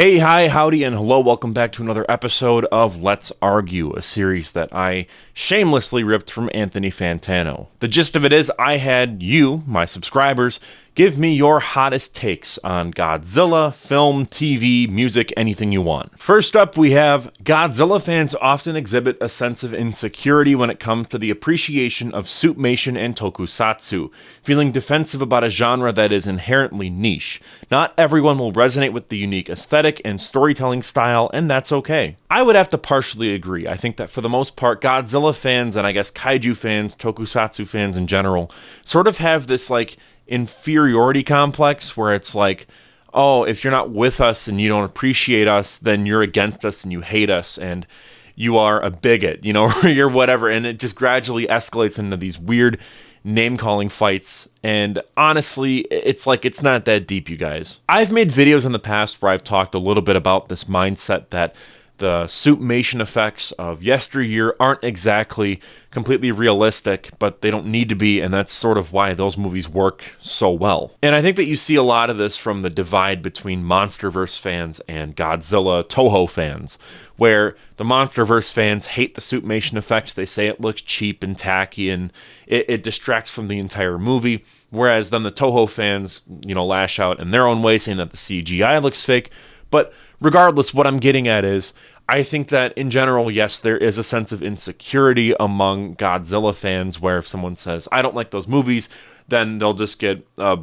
Hey, hi, howdy, and hello. Welcome back to another episode of Let's Argue, a series that I shamelessly ripped from Anthony Fantano. The gist of it is I had you, my subscribers, give me your hottest takes on Godzilla, film, TV, music, anything you want. First up, we have Godzilla fans often exhibit a sense of insecurity when it comes to the appreciation of suitmation and tokusatsu, feeling defensive about a genre that is inherently niche. Not everyone will resonate with the unique aesthetic and storytelling style, and that's okay. I would have to partially agree. I think that for the most part, Godzilla fans, and I guess Kaiju fans, tokusatsu fans in general, sort of have this, inferiority complex where it's like, oh, if you're not with us and you don't appreciate us, then you're against us and you hate us and you are a bigot, or you're whatever. And it just gradually escalates into these weird name-calling fights. And honestly, it's not that deep, you guys. I've made videos in the past where I've talked a little bit about this mindset that the suitmation effects of yesteryear aren't exactly completely realistic, but they don't need to be, and that's sort of why those movies work so well. And I think that you see a lot of this from the divide between MonsterVerse fans and Godzilla Toho fans, where the MonsterVerse fans hate the suitmation effects. They say it looks cheap and tacky, and it distracts from the entire movie, whereas then the Toho fans, lash out in their own way, saying that the CGI looks fake. But regardless, what I'm getting at is, I think that in general, yes, there is a sense of insecurity among Godzilla fans where if someone says, I don't like those movies, then they'll just get a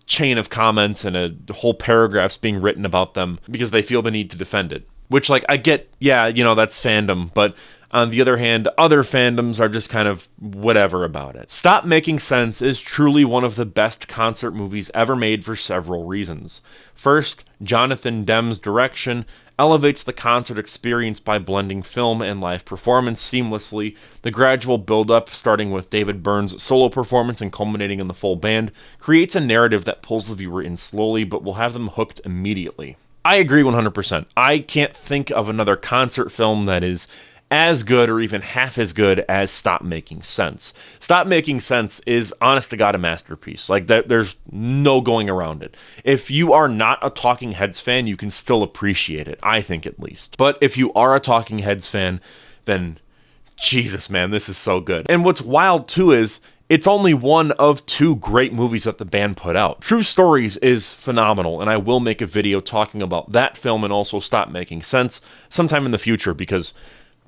chain of comments and a whole paragraphs being written about them because they feel the need to defend it. Which, I get, yeah, that's fandom, but on the other hand, other fandoms are just kind of whatever about it. Stop Making Sense is truly one of the best concert movies ever made for several reasons. First, Jonathan Demme's direction elevates the concert experience by blending film and live performance seamlessly. The gradual build-up, starting with David Byrne's solo performance and culminating in the full band, creates a narrative that pulls the viewer in slowly but will have them hooked immediately. I agree 100%. I can't think of another concert film that is as good or even half as good as Stop Making Sense. Stop Making Sense is, honest to God, a masterpiece. There's no going around it. If you are not a Talking Heads fan, you can still appreciate it, I think at least. But if you are a Talking Heads fan, then Jesus, man, this is so good. And what's wild, too, is it's only one of two great movies that the band put out. True Stories is phenomenal, and I will make a video talking about that film and also Stop Making Sense sometime in the future because,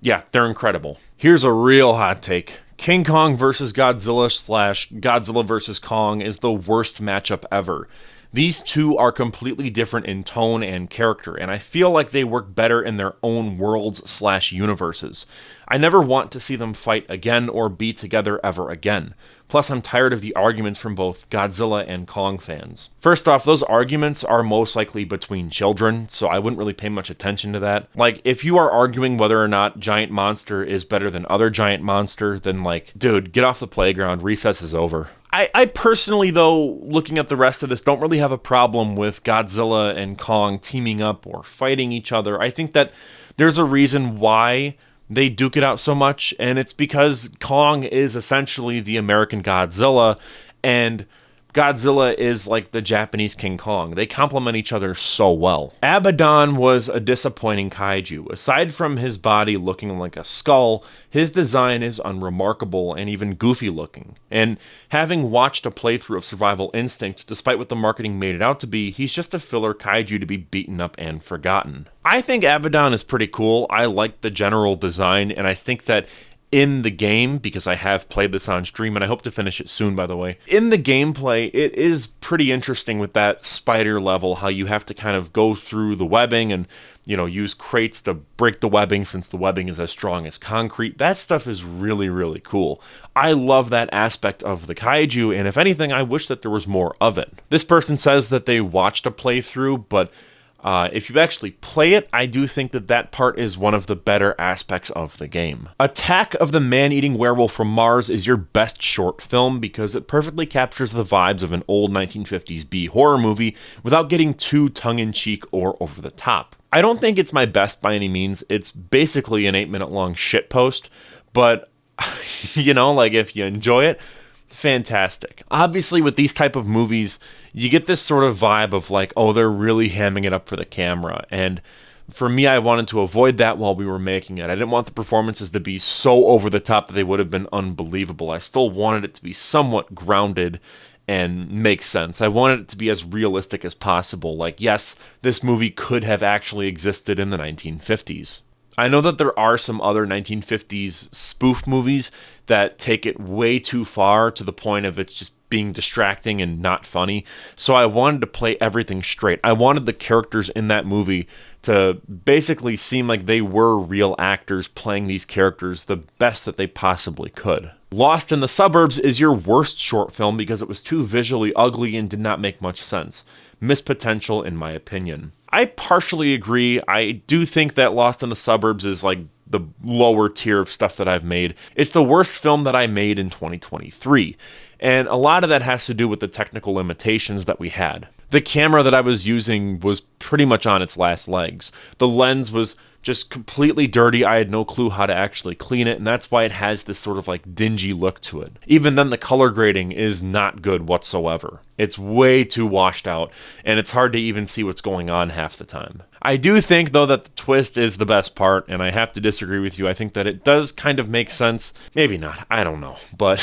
yeah, they're incredible. Here's a real hot take. King Kong vs. Godzilla / Godzilla vs. Kong is the worst matchup ever. These two are completely different in tone and character, and I feel like they work better in their own worlds / universes. I never want to see them fight again or be together ever again. Plus, I'm tired of the arguments from both Godzilla and Kong fans. First off, those arguments are most likely between children, so I wouldn't really pay much attention to that. If you are arguing whether or not Giant Monster is better than other Giant Monster, then dude, get off the playground, recess is over. I personally, though, looking at the rest of this, don't really have a problem with Godzilla and Kong teaming up or fighting each other. I think that there's a reason why they duke it out so much, and it's because Kong is essentially the American Godzilla, and Godzilla is like the Japanese King Kong. They complement each other so well. Abaddon was a disappointing kaiju. Aside from his body looking like a skull, his design is unremarkable and even goofy looking. And having watched a playthrough of Survival Instinct, despite what the marketing made it out to be, he's just a filler kaiju to be beaten up and forgotten. I think Abaddon is pretty cool. I like the general design, and I think that in the game, because I have played this on stream, and I hope to finish it soon, by the way. In the gameplay, it is pretty interesting with that spider level, how you have to kind of go through the webbing and, use crates to break the webbing since the webbing is as strong as concrete. That stuff is really, really cool. I love that aspect of the kaiju, and if anything, I wish that there was more of it. This person says that they watched a playthrough, but if you actually play it, I do think that part is one of the better aspects of the game. Attack of the Man-Eating Werewolf from Mars is your best short film because it perfectly captures the vibes of an old 1950s B horror movie without getting too tongue-in-cheek or over the top. I don't think it's my best by any means. It's basically an 8-minute long shitpost, but, if you enjoy it, fantastic. Obviously, with these type of movies, you get this sort of vibe of like, oh, they're really hamming it up for the camera. And for me, I wanted to avoid that while we were making it. I didn't want the performances to be so over the top that they would have been unbelievable. I still wanted it to be somewhat grounded and make sense. I wanted it to be as realistic as possible. Like, yes, this movie could have actually existed in the 1950s. I know that there are some other 1950s spoof movies that take it way too far to the point of it's just being distracting and not funny. So I wanted to play everything straight. I wanted the characters in that movie to basically seem like they were real actors playing these characters the best that they possibly could. Lost in the Suburbs is your worst short film because it was too visually ugly and did not make much sense. Missed potential, in my opinion. I partially agree. I do think that Lost in the Suburbs is like the lower tier of stuff that I've made. It's the worst film that I made in 2023. And a lot of that has to do with the technical limitations that we had. The camera that I was using was pretty much on its last legs. The lens was just completely dirty. I had no clue how to actually clean it, and that's why it has this sort of like dingy look to it. Even then, the color grading is not good whatsoever. It's way too washed out, and it's hard to even see what's going on half the time. I do think, though, that the twist is the best part, and I have to disagree with you. I think that it does kind of make sense. Maybe not. I don't know. But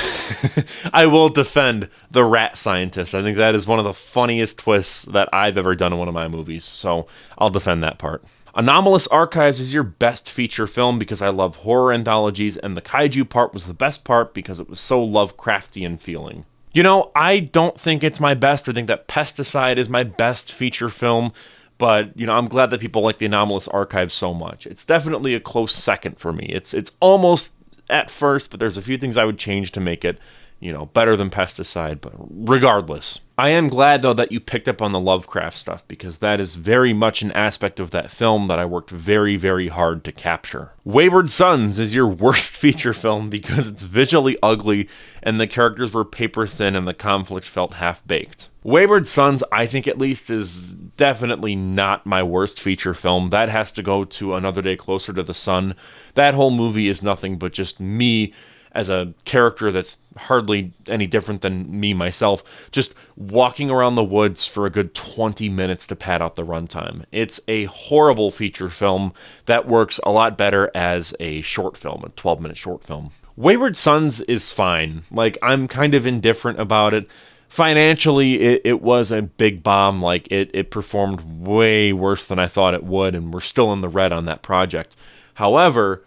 I will defend the rat scientist. I think that is one of the funniest twists that I've ever done in one of my movies, so I'll defend that part. Anomalous Archives is your best feature film because I love horror anthologies, and the kaiju part was the best part because it was so Lovecraftian feeling. You know, I don't think it's my best. I think that Pesticide is my best feature film, but, you know, I'm glad that people like the Anomalous Archives so much. It's definitely a close second for me. It's almost at first, but there's a few things I would change to make it, you know, better than Pesticide, but regardless. I am glad, though, that you picked up on the Lovecraft stuff, because that is very much an aspect of that film that I worked very, very hard to capture. Wayward Sons is your worst feature film because it's visually ugly, and the characters were paper thin, and the conflict felt half-baked. Wayward Sons, I think at least, is definitely not my worst feature film. That has to go to Another Day Closer to the Sun. That whole movie is nothing but just me as a character that's hardly any different than me myself, just walking around the woods for a good 20 minutes to pad out the runtime. It's a horrible feature film that works a lot better as a short film, a 12-minute short film. Wayward Sons is fine. Like, I'm kind of indifferent about it. Financially, it was a big bomb. Like, it performed way worse than I thought it would, and we're still in the red on that project. However,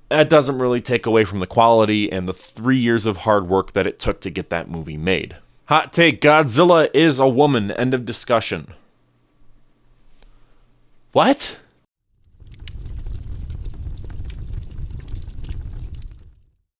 that doesn't really take away from the quality and the 3 years of hard work that it took to get that movie made. Hot take, Godzilla is a woman. End of discussion. What?